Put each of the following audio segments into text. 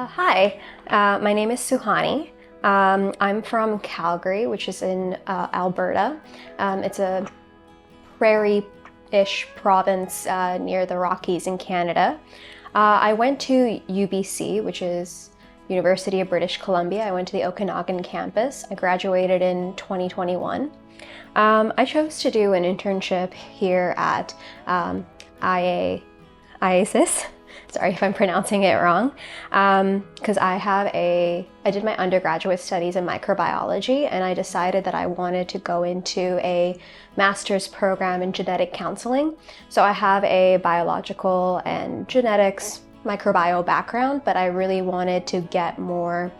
Hi, my name is Suhani. I'm from Calgary, which is in Alberta. It's a prairie-ish province near the Rockies in Canada. I went to UBC, which is University of British Columbia. I went to the Okanagan campus. I graduated in 2021. I chose to do an internship here at IASIS. Sorry if I'm pronouncing it wrong, because I did my undergraduate studies in microbiology, and I decided that I wanted to go into a master's program in genetic counseling. So I have a biological and genetics microbiome background, but I really wanted to get more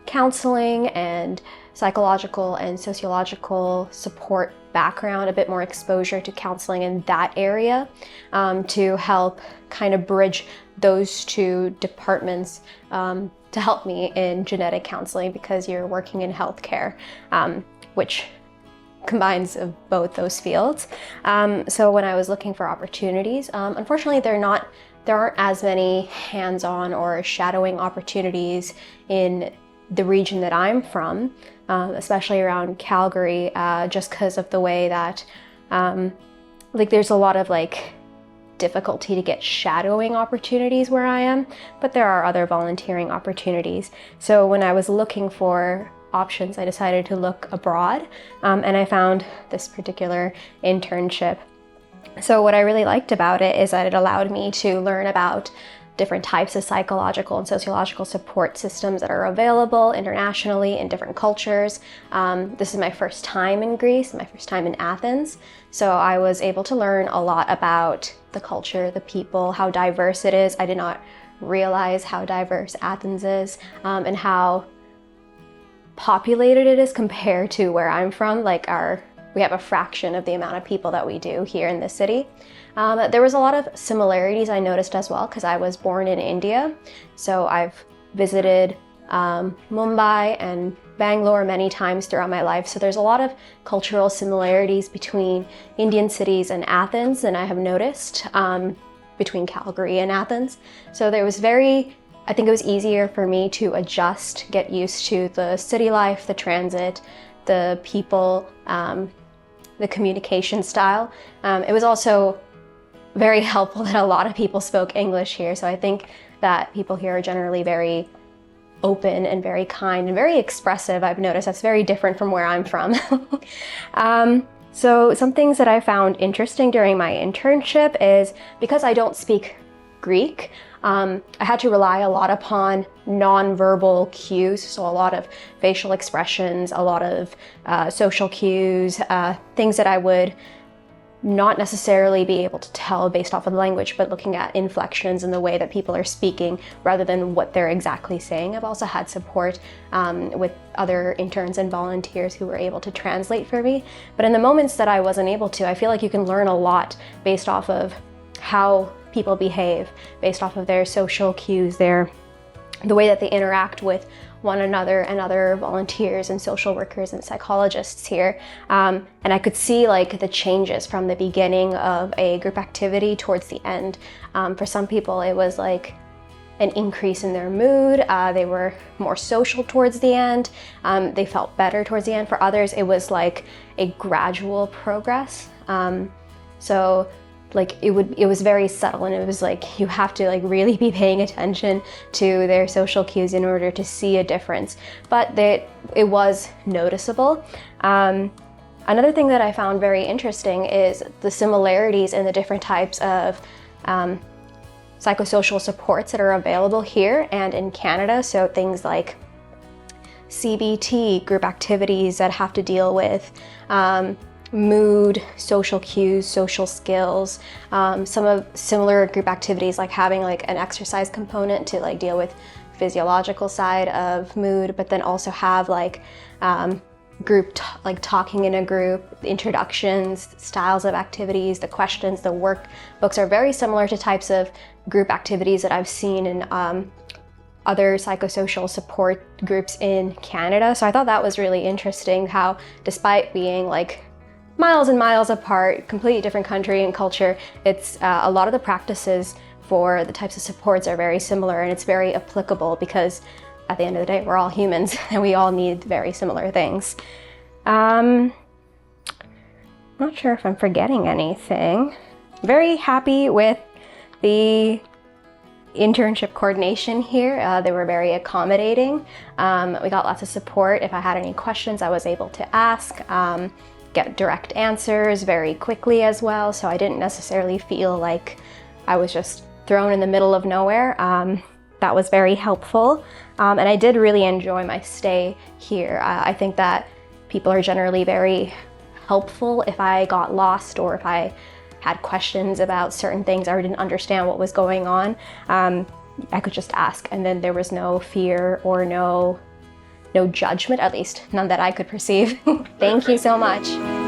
counseling and psychological and sociological support background, a bit more exposure to counseling in that area, to help kind of bridge those two departments, to help me in genetic counseling, because you're working in healthcare, which combines of both those fields. So when I was looking for opportunities, unfortunately there aren't as many hands-on or shadowing opportunities in the region that I'm from, especially around Calgary, just because of the way that there's a lot of difficulty to get shadowing opportunities where I am, but there are other volunteering opportunities. So when I was looking for options, I decided to look abroad, and I found this particular internship. So what I really liked about it is that it allowed me to learn about different types of psychological and sociological support systems that are available internationally in different cultures. This is my first time in Greece, my first time in Athens. So I was able to learn a lot about the culture, the people, how diverse it is. I did not realize how diverse Athens is, and how populated it is compared to where I'm from. We have a fraction of the amount of people that we do here in this city. There was a lot of similarities I noticed as well, because I was born in India. So I've visited Mumbai and Bangalore many times throughout my life. So there's a lot of cultural similarities between Indian cities and Athens, and I have noticed between Calgary and Athens. So I think it was easier for me to adjust, get used to the city life, the transit, the people, the communication style. It was also very helpful that a lot of people spoke English here. So I think that people here are generally very open and very kind and very expressive. I've noticed that's very different from where I'm from. So some things that I found interesting during my internship is, because I don't speak Greek, I had to rely a lot upon nonverbal cues, so a lot of facial expressions, a lot of social cues, things that I would not necessarily be able to tell based off of the language, but looking at inflections and the way that people are speaking rather than what they're exactly saying. I've also had support with other interns and volunteers who were able to translate for me. But in the moments that I wasn't able to, I feel like you can learn a lot based off of how people behave, based off of their social cues, the way that they interact with one another and other volunteers and social workers and psychologists here. And I could see the changes from the beginning of a group activity towards the end. For some people, it was an increase in their mood. They were more social towards the end. They felt better towards the end. For others, it was a gradual progress. It was very subtle, and it was you have to really be paying attention to their social cues in order to see a difference. But it was noticeable. Another thing that I found very interesting is the similarities in the different types of psychosocial supports that are available here and in Canada. So things like CBT, group activities that have to deal with mood, social cues, social skills, some of similar group activities like having an exercise component to deal with physiological side of mood, but then also have talking in a group, introductions, styles of activities, the questions, the workbooks are very similar to types of group activities that I've seen in other psychosocial support groups in Canada. So I thought that was really interesting, how despite being miles and miles apart, completely different country and culture, it's a lot of the practices for the types of supports are very similar, and it's very applicable because at the end of the day, we're all humans and we all need very similar things. Not sure if I'm forgetting anything. Very happy with the internship coordination here. They were very accommodating. We got lots of support. If I had any questions, I was able to ask, get direct answers very quickly as well. So I didn't necessarily feel like I was just thrown in the middle of nowhere. That was very helpful. And I did really enjoy my stay here. I think that people are generally very helpful if I got lost or if I had questions about certain things or didn't understand what was going on. I could just ask, and then there was no fear or no judgment, at least none that I could perceive. Thank you so much.